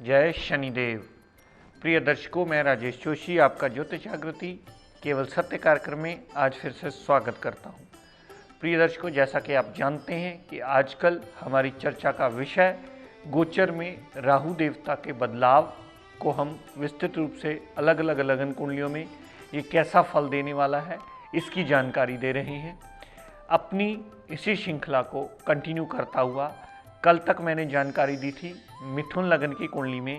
जय शनिदेव। प्रिय दर्शकों, मैं राजेश जोशी आपका ज्योतिष जागृति केवल सत्य कार्यक्रम में आज फिर से स्वागत करता हूं। प्रिय दर्शकों, जैसा कि आप जानते हैं कि आजकल हमारी चर्चा का विषय गोचर में राहु देवता के बदलाव को हम विस्तृत रूप से अलग अलग लगन कुंडलियों में ये कैसा फल देने वाला है इसकी जानकारी दे रहे हैं। अपनी इसी श्रृंखला को कंटिन्यू करता हुआ कल तक मैंने जानकारी दी थी मिथुन लगन की कुंडली में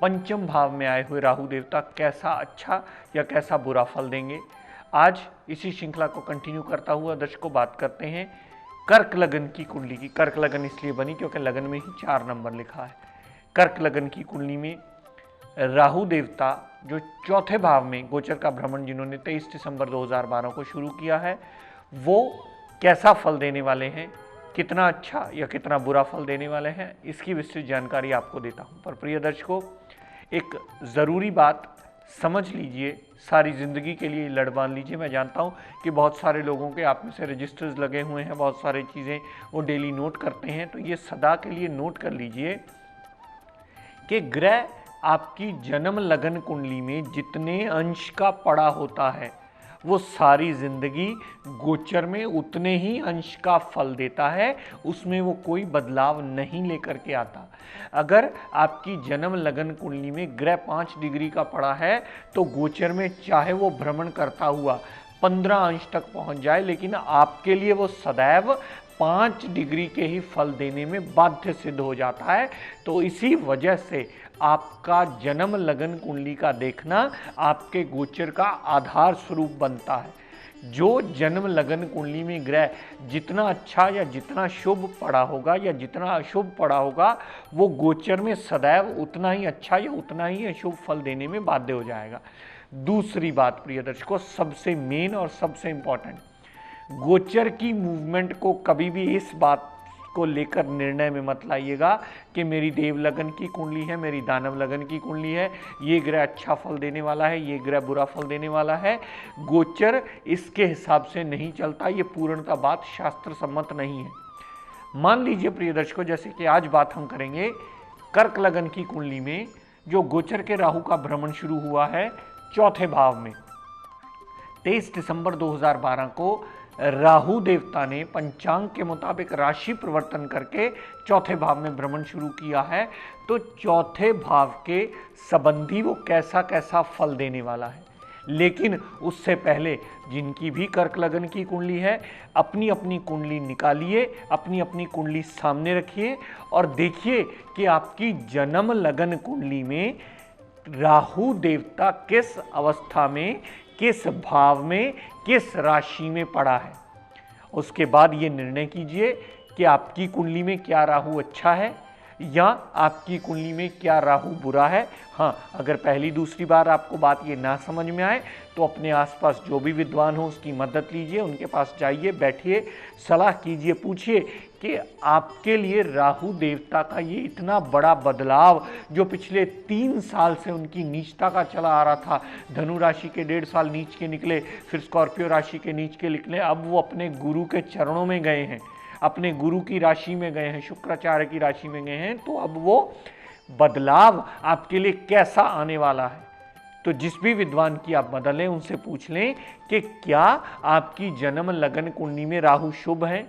पंचम भाव में आए हुए राहु देवता कैसा अच्छा या कैसा बुरा फल देंगे। आज इसी श्रृंखला को कंटिन्यू करता हुआ दर्शकों बात करते हैं कर्क लगन की कुंडली की। कर्क लगन इसलिए बनी क्योंकि लगन में ही 4 नंबर लिखा है। कर्क लगन की कुंडली में राहु देवता जो चौथे भाव में गोचर का भ्रमण जिन्होंने 23 दिसंबर 2012 को शुरू किया है, वो कैसा फल देने वाले हैं, कितना अच्छा या कितना बुरा फल देने वाले हैं, इसकी विस्तृत जानकारी आपको देता हूं। पर प्रिय दर्शकों, एक ज़रूरी बात समझ लीजिए, सारी ज़िंदगी के लिए लड़ बांध लीजिए। मैं जानता हूं कि बहुत सारे लोगों के आप में से रजिस्टर्स लगे हुए हैं, बहुत सारी चीज़ें वो डेली नोट करते हैं, तो ये सदा के लिए नोट कर लीजिए कि ग्रह आपकी जन्म लगन कुंडली में जितने अंश का पड़ा होता है वो सारी जिंदगी गोचर में उतने ही अंश का फल देता है, उसमें वो कोई बदलाव नहीं लेकर के आता। अगर आपकी जन्म लगन कुंडली में ग्रह 5 डिग्री का पड़ा है तो गोचर में चाहे वो भ्रमण करता हुआ 15 अंश तक पहुंच जाए, लेकिन आपके लिए वो सदैव 5 डिग्री के ही फल देने में बाध्य सिद्ध हो जाता है। तो इसी वजह से आपका जन्म लगन कुंडली का देखना आपके गोचर का आधार स्वरूप बनता है। जो जन्म लगन कुंडली में ग्रह जितना अच्छा या जितना शुभ पड़ा होगा या जितना अशुभ पड़ा होगा, वो गोचर में सदैव उतना ही अच्छा या उतना ही अशुभ फल देने में बाध्य हो जाएगा। दूसरी बात प्रिय दर्शकों, सबसे मेन और सबसे इंपॉर्टेंट, गोचर की मूवमेंट को कभी भी इस बात को लेकर निर्णय में मत लाइएगा कि मेरी देव लगन की कुंडली है, मेरी दानव लगन की कुंडली है, ये ग्रह अच्छा फल देने वाला है, ये ग्रह बुरा फल देने वाला है। गोचर इसके हिसाब से नहीं चलता, ये पूर्णतः बात शास्त्र सम्मत नहीं है। मान लीजिए प्रिय दर्शकों, जैसे कि आज बात हम करेंगे कर्क लगन की कुंडली में जो गोचर के राहु का भ्रमण शुरू हुआ है चौथे भाव में 23 दिसंबर 2012 को राहु देवता ने पंचांग के मुताबिक राशि परिवर्तन करके चौथे भाव में भ्रमण शुरू किया है। तो चौथे भाव के संबंधी वो कैसा कैसा फल देने वाला है। लेकिन उससे पहले जिनकी भी कर्क लगन की कुंडली है, अपनी अपनी कुंडली निकालिए, अपनी अपनी कुंडली सामने रखिए और देखिए कि आपकी जन्म लगन कुंडली में राहु देवता किस अवस्था में, किस भाव में, किस राशि में पड़ा है। उसके बाद ये निर्णय कीजिए कि आपकी कुंडली में क्या राहु अच्छा है या आपकी कुंडली में क्या राहु बुरा है। हाँ, अगर पहली दूसरी बार आपको बात ये ना समझ में आए तो अपने आसपास जो भी विद्वान हो उसकी मदद लीजिए, उनके पास जाइए, बैठिए, सलाह कीजिए, पूछिए कि आपके लिए राहु देवता का ये इतना बड़ा बदलाव जो पिछले 3 साल से उनकी नीचता का चला आ रहा था, धनु राशि के 1.5 साल नीच के निकले, फिर स्कॉर्पियो राशि के नीच के निकले, अब वो अपने गुरु के चरणों में गए हैं, अपने गुरु की राशि में गए हैं, शुक्राचार्य की राशि में गए हैं। तो अब वो बदलाव आपके लिए कैसा आने वाला है, तो जिस भी विद्वान की आप मदद लें उनसे पूछ लें कि क्या आपकी जन्म लगन कुंडली में राहु शुभ है।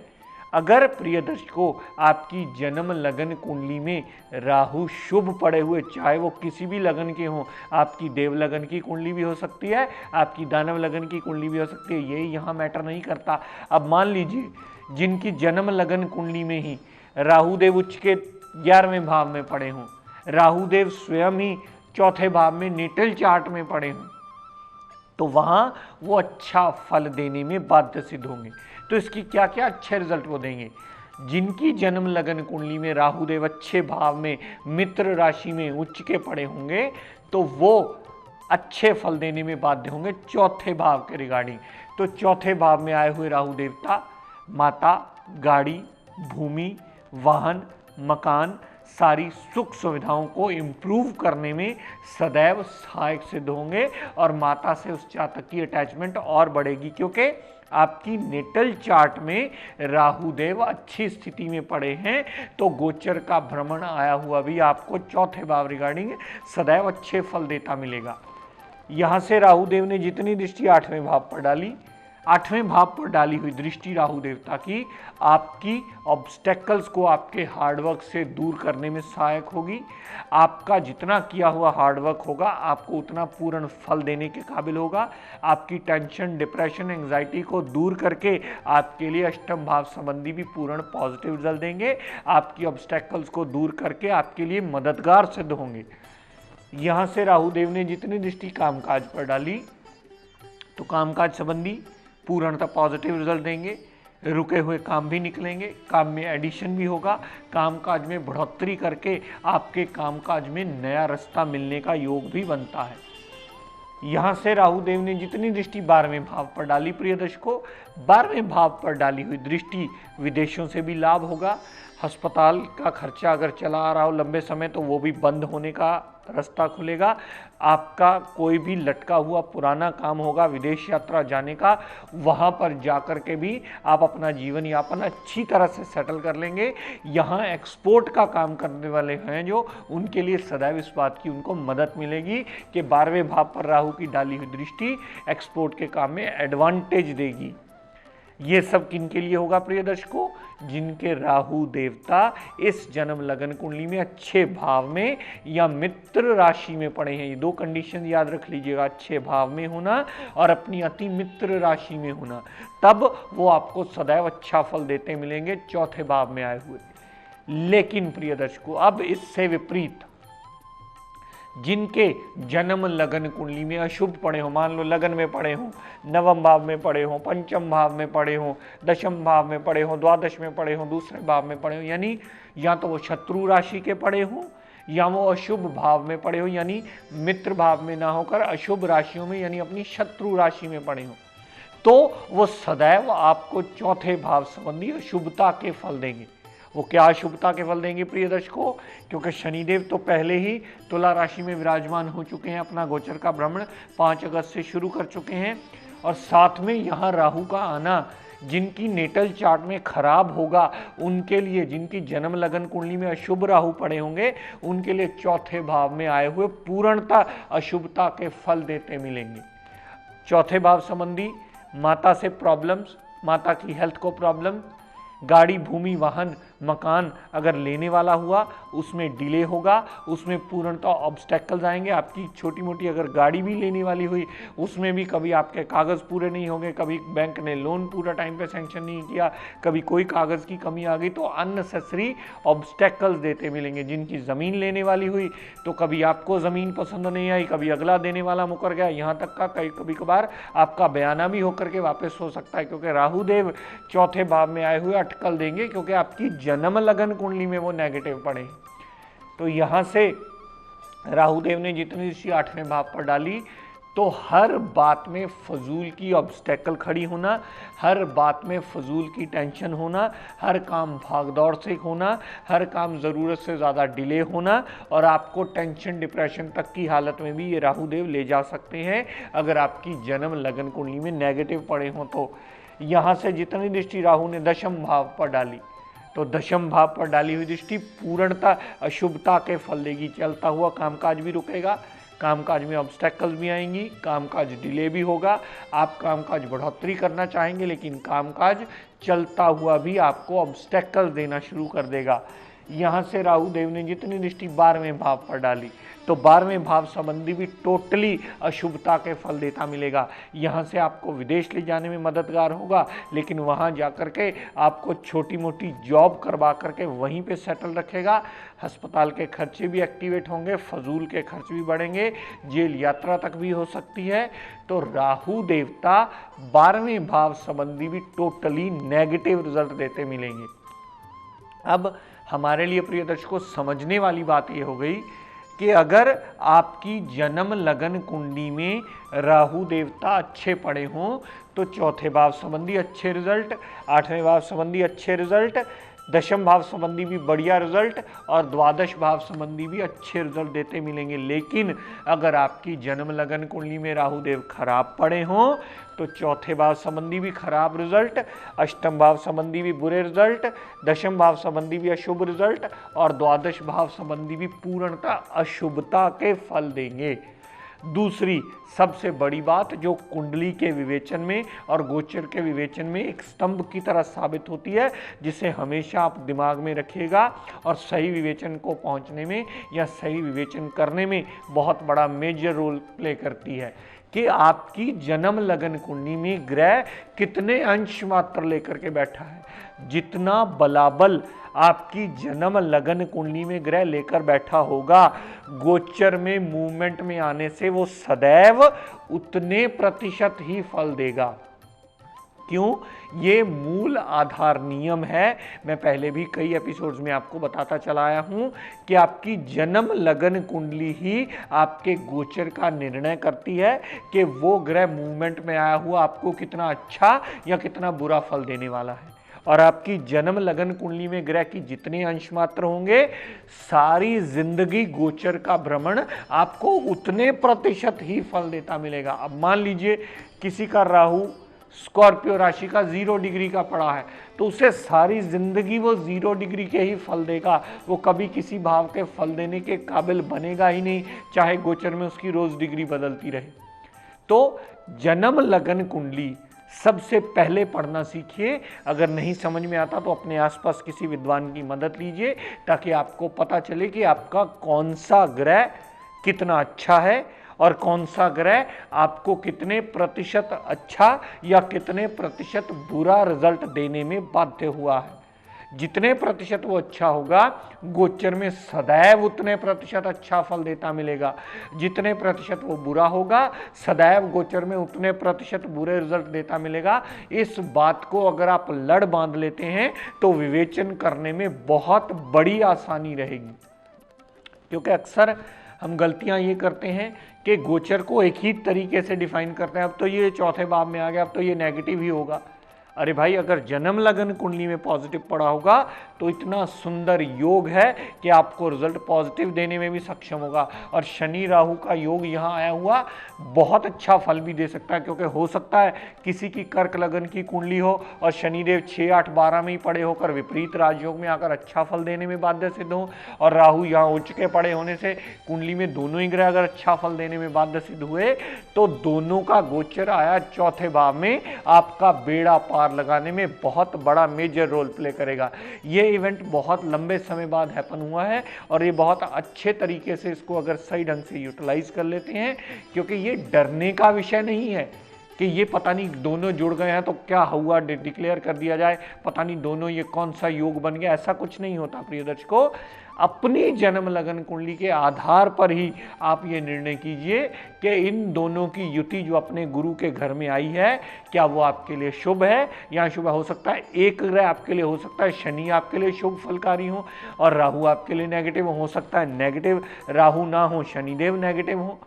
अगर प्रिय दर्शकों आपकी जन्म लगन कुंडली में राहु शुभ पड़े हुए, चाहे वो किसी भी लगन के हों, आपकी देव लगन की कुंडली भी हो सकती है, आपकी दानव लगन की कुंडली भी हो सकती है, ये यहाँ मैटर नहीं करता। अब मान लीजिए जिनकी जन्म लगन कुंडली में ही राहुदेव उच्च के 11वें भाव में पड़े हों, राहुदेव स्वयं ही चौथे भाव में नेटल चार्ट में पड़े हों, तो वहां वो अच्छा फल देने में बाध्य सिद्ध होंगे। तो इसकी क्या क्या अच्छे रिजल्ट वो देंगे। जिनकी जन्म लगन कुंडली में राहु देव अच्छे भाव में मित्र राशि में उच्च के पड़े होंगे तो वो अच्छे फल देने में बाध्य होंगे चौथे भाव के रिगार्डिंग। तो चौथे भाव में आए हुए राहु देवता माता, गाड़ी, भूमि, वाहन, मकान, सारी सुख सुविधाओं को इम्प्रूव करने में सदैव सहायक सिद्ध होंगे और माता से उस जातक की अटैचमेंट और बढ़ेगी, क्योंकि आपकी नेटल चार्ट में राहु देव अच्छी स्थिति में पड़े हैं। तो गोचर का भ्रमण आया हुआ भी आपको चौथे भाव रिगार्डिंग सदैव अच्छे फल देता मिलेगा। यहां से राहु देव ने जितनी दृष्टि आठवें भाव पर डाली, आठवें भाव पर डाली हुई दृष्टि राहु देवता की आपकी ऑब्स्टेकल्स को आपके हार्डवर्क से दूर करने में सहायक होगी। आपका जितना किया हुआ हार्डवर्क होगा आपको उतना पूर्ण फल देने के काबिल होगा। आपकी टेंशन, डिप्रेशन, एंग्जाइटी को दूर करके आपके लिए अष्टम भाव संबंधी भी पूर्ण पॉजिटिव रिजल्ट देंगे। आपकी ऑब्स्टेकल्स को दूर करके आपके लिए मददगार सिद्ध होंगे। यहां से राहु देव ने जितनी दृष्टि कामकाज पर डाली तो कामकाज संबंधी पूर्णतः पॉजिटिव रिजल्ट देंगे। रुके हुए काम भी निकलेंगे, काम में एडिशन भी होगा, कामकाज में बढ़ोतरी करके आपके कामकाज में नया रास्ता मिलने का योग भी बनता है। यहां से राहु देव ने जितनी दृष्टि 12वें भाव पर डाली प्रिय दर्शकों, 12वें भाव पर डाली हुई दृष्टि विदेशों से भी लाभ होगा। अस्पताल का खर्चा अगर चला आ रहा हो लंबे समय तो वो भी बंद होने का रास्ता खुलेगा। आपका कोई भी लटका हुआ पुराना काम होगा विदेश यात्रा जाने का, वहाँ पर जाकर के भी आप अपना जीवन यापन अच्छी तरह से सेटल कर लेंगे। यहाँ एक्सपोर्ट का काम करने वाले हैं जो, उनके लिए सदैव इस बात की उनको मदद मिलेगी कि 12वें भाव पर राहु की डाली हुई दृष्टि एक्सपोर्ट के काम में एडवांटेज देगी। ये सब किनके लिए होगा प्रिय दर्शकों? जिनके राहु देवता इस जन्म लगन कुंडली में अच्छे भाव में या मित्र राशि में पड़े हैं। ये दो कंडीशन याद रख लीजिएगा, अच्छे भाव में होना और अपनी अति मित्र राशि में होना, तब वो आपको सदैव अच्छा फल देते मिलेंगे चौथे भाव में आए हुए। लेकिन प्रिय दर्शकों, अब इससे विपरीत जिनके जन्म लगन कुंडली में अशुभ पड़े हो, मान लो लगन में पड़े हो, नवम भाव में पड़े हो, पंचम भाव में पड़े हो, दशम भाव में पड़े हो, द्वादश में पड़े हो, दूसरे भाव में पड़े हो, यानी या तो वो शत्रु राशि के पड़े हो या वो अशुभ भाव में पड़े हो, यानी मित्र भाव में ना होकर अशुभ राशियों में यानी अपनी शत्रु राशि में पड़े हो, तो वो सदैव आपको चौथे भाव संबंधी अशुभता के फल देंगे। वो क्या अशुभता के फल देंगे प्रिय दर्शकों? क्योंकि शनिदेव तो पहले ही तुला राशि में विराजमान हो चुके हैं, अपना गोचर का भ्रमण 5 अगस्त से शुरू कर चुके हैं, और साथ में यहाँ राहु का आना जिनकी नेटल चार्ट में खराब होगा उनके लिए, जिनकी जन्म लगन कुंडली में अशुभ राहु पड़े होंगे उनके लिए चौथे भाव में आए हुए पूर्णता अशुभता के फल देते मिलेंगे। चौथे भाव संबंधी माता से प्रॉब्लम्स, माता की हेल्थ को प्रॉब्लम, गाड़ी, भूमि, वाहन, मकान अगर लेने वाला हुआ उसमें डिले होगा, उसमें पूर्णतः ऑब्स्टेकल्स आएंगे। आपकी छोटी मोटी अगर गाड़ी भी लेने वाली हुई उसमें भी कभी आपके कागज़ पूरे नहीं होंगे, कभी बैंक ने लोन पूरा टाइम पे सैंक्शन नहीं किया, कभी कोई कागज़ की कमी आ गई, तो अननेसेसरी ऑब्स्टेकल्स देते मिलेंगे। जिनकी ज़मीन लेने वाली हुई तो कभी आपको ज़मीन पसंद नहीं आई, कभी अगला देने वाला मुकर गया, यहाँ तक का कभी कभार आपका बयाना भी होकर के वापस हो सकता है, क्योंकि राहु देव चौथे भाव में आए हुए अटकल देंगे, क्योंकि आपकी जन्म लगन कुंडली में वो नेगेटिव पड़े। तो यहां से राहु देव ने जितनी दृष्टि 8वें भाव पर डाली तो हर बात में फजूल की ऑब्स्टेकल खड़ी होना, हर बात में फजूल की टेंशन होना, हर काम भागदौड़ से होना, हर काम ज़रूरत से ज़्यादा डिले होना, और आपको टेंशन, डिप्रेशन तक की हालत में भी ये राहु देव ले जा सकते हैं अगर आपकी जन्म लगन कुंडली में नेगेटिव पड़े हों। तो यहाँ से जितनी दृष्टि राहु ने दशम भाव पर डाली तो दशम भाव पर डाली हुई दृष्टि पूर्णता अशुभता के फल देगी। चलता हुआ कामकाज भी रुकेगा, कामकाज में ऑब्स्टेकल्स भी आएंगी, कामकाज डिले भी होगा, आप कामकाज बढ़ोतरी करना चाहेंगे लेकिन कामकाज चलता हुआ भी आपको ऑब्स्टेकल्स देना शुरू कर देगा। यहाँ से राहु देव ने जितनी दृष्टि 12वें भाव पर डाली तो 12वें भाव संबंधी भी टोटली अशुभता के फल देता मिलेगा। यहाँ से आपको विदेश ले जाने में मददगार होगा, लेकिन वहाँ जाकर के आपको छोटी मोटी जॉब करवा करके वहीं पे सेटल रखेगा। अस्पताल के खर्चे भी एक्टिवेट होंगे, फजूल के खर्च भी बढ़ेंगे, जेल यात्रा तक भी हो सकती है। तो राहु देवता 12वें भाव संबंधी भी टोटली नेगेटिव रिजल्ट देते मिलेंगे। अब हमारे लिए प्रिय दर्शकों समझने वाली बात ये हो गई कि अगर आपकी जन्म लगन कुंडली में राहु देवता अच्छे पड़े हों तो चौथे भाव संबंधी अच्छे रिजल्ट, आठवें भाव संबंधी अच्छे रिजल्ट, दशम भाव संबंधी भी बढ़िया रिजल्ट और द्वादश भाव संबंधी भी अच्छे रिजल्ट देते मिलेंगे। लेकिन अगर आपकी जन्म लगन कुंडली में राहु देव खराब पड़े हों तो चौथे भाव संबंधी भी खराब रिजल्ट, अष्टम भाव संबंधी भी बुरे रिजल्ट, दशम भाव संबंधी भी अशुभ रिजल्ट और द्वादश भाव संबंधी भी पूर्णतः अशुभता के फल देंगे। दूसरी सबसे बड़ी बात जो कुंडली के विवेचन में और गोचर के विवेचन में एक स्तंभ की तरह साबित होती है, जिसे हमेशा आप दिमाग में रखिएगा और सही विवेचन को पहुंचने में या सही विवेचन करने में बहुत बड़ा मेजर रोल प्ले करती है कि आपकी जन्म लगन कुंडली में ग्रह कितने अंश मात्र लेकर के बैठा है। जितना बलाबल आपकी जन्म लगन कुंडली में ग्रह लेकर बैठा होगा, गोचर में मूवमेंट में आने से वो सदैव उतने प्रतिशत ही फल देगा। क्यों? ये मूल आधार नियम है। मैं पहले भी कई एपिसोड्स में आपको बताता चला आया हूं कि आपकी जन्म लगन कुंडली ही आपके गोचर का निर्णय करती है कि वो ग्रह मूवमेंट में आया हुआ आपको कितना अच्छा या कितना बुरा फल देने वाला है। और आपकी जन्म लगन कुंडली में ग्रह की जितने अंश मात्र होंगे, सारी जिंदगी गोचर का भ्रमण आपको उतने प्रतिशत ही फल देता मिलेगा। अब मान लीजिए किसी का राहु स्कॉर्पियो राशि का 0 डिग्री का पड़ा है तो उसे सारी जिंदगी वो 0 डिग्री के ही फल देगा, वो कभी किसी भाव के फल देने के काबिल बनेगा ही नहीं, चाहे गोचर में उसकी रोज डिग्री बदलती रहे। तो जन्म लगन कुंडली सबसे पहले पढ़ना सीखिए। अगर नहीं समझ में आता तो अपने आसपास किसी विद्वान की मदद लीजिए ताकि आपको पता चले कि आपका कौन सा ग्रह कितना अच्छा है और कौन सा ग्रह आपको कितने प्रतिशत अच्छा या कितने प्रतिशत बुरा रिजल्ट देने में बाध्य हुआ है। जितने प्रतिशत वो अच्छा होगा, गोचर में सदैव उतने प्रतिशत अच्छा फल देता मिलेगा। जितने प्रतिशत वो बुरा होगा, सदैव गोचर में उतने प्रतिशत बुरे रिजल्ट देता मिलेगा। इस बात को अगर आप लड़ बांध लेते हैं तो विवेचन करने में बहुत बड़ी आसानी रहेगी। क्योंकि अक्सर हम गलतियां ये करते हैं कि गोचर को एक ही तरीके से डिफाइन करते हैं, अब तो ये चौथे भाव में आ गया, अब तो ये नेगेटिव ही होगा। अरे भाई, अगर जन्म लगन कुंडली में पॉजिटिव पड़ा होगा तो इतना सुंदर योग है कि आपको रिजल्ट पॉजिटिव देने में भी सक्षम होगा। और शनि राहु का योग यहाँ आया हुआ बहुत अच्छा फल भी दे सकता है, क्योंकि हो सकता है किसी की कर्क लगन की कुंडली हो और शनिदेव 6, 8, 12 में ही पड़े होकर विपरीत राजयोग में आकर अच्छा फल देने में बाध्य सिद्ध हो, और राहु यहाँ उच्च के पड़े होने से कुंडली में दोनों ही ग्रह अगर अच्छा फल देने में बाध्य सिद्ध हुए तो दोनों का गोचर आया चौथे भाव में, आपका बेड़ा पार लगाने में बहुत बड़ा मेजर रोल प्ले करेगा। ये इवेंट बहुत लंबे समय बाद हैपन हुआ है और ये बहुत अच्छे तरीके से इसको अगर सही ढंग से यूटिलाइज कर लेते हैं, क्योंकि ये डरने का विषय नहीं है कि ये पता नहीं दोनों जुड़ गए हैं तो क्या हुआ, डिक्लेयर कर दिया जाए, पता नहीं दोनों ये कौन सा योग बन गया। ऐसा कुछ नहीं होता प्रिय दर्शकों। अपनी जन्म लगन कुंडली के आधार पर ही आप ये निर्णय कीजिए कि इन दोनों की युति जो अपने गुरु के घर में आई है, क्या वो आपके लिए शुभ है या अशुभ। हो सकता है एक ग्रह आपके लिए, हो सकता है शनि आपके लिए शुभ फलकारी हो और राहु आपके लिए नेगेटिव हो सकता है नेगेटिव राहु ना हो, शनिदेव नेगेटिव हो।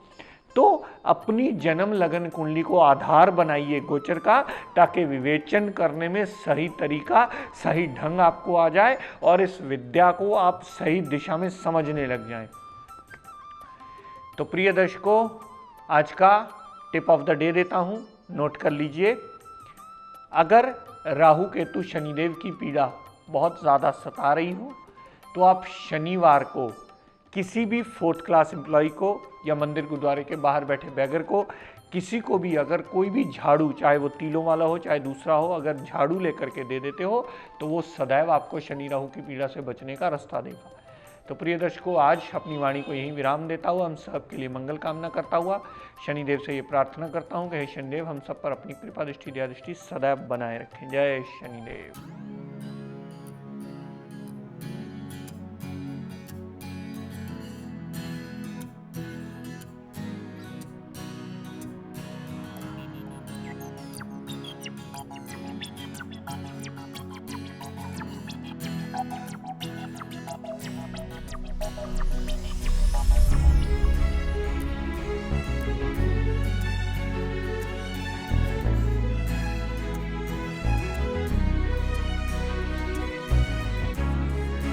तो अपनी जन्म लगन कुंडली को आधार बनाइए गोचर का, ताकि विवेचन करने में सही तरीका, सही ढंग आपको आ जाए और इस विद्या को आप सही दिशा में समझने लग जाएं। तो प्रिय दर्शकों, आज का टिप ऑफ द डे देता हूं, नोट कर लीजिए। अगर राहु केतु शनिदेव की पीड़ा बहुत ज़्यादा सता रही हो तो आप शनिवार को किसी भी 4th क्लास एम्प्लॉय को या मंदिर गुरुद्वारे के बाहर बैठे बैगर को, किसी को भी अगर कोई भी झाड़ू, चाहे वो तीलों वाला हो चाहे दूसरा हो, अगर झाड़ू लेकर के दे देते हो तो वो सदैव आपको शनि राहु की पीड़ा से बचने का रास्ता देगा। तो प्रिय दर्शकों, आज अपनी वाणी को यहीं विराम देता हुआ हम सब के लिए मंगल कामना करता हुआ शनिदेव से ये प्रार्थना करता हूँ कि हे शनिदेव हम सब पर अपनी कृपा दृष्टि दया दृष्टि सदैव बनाए रखें। जय शनिदेव।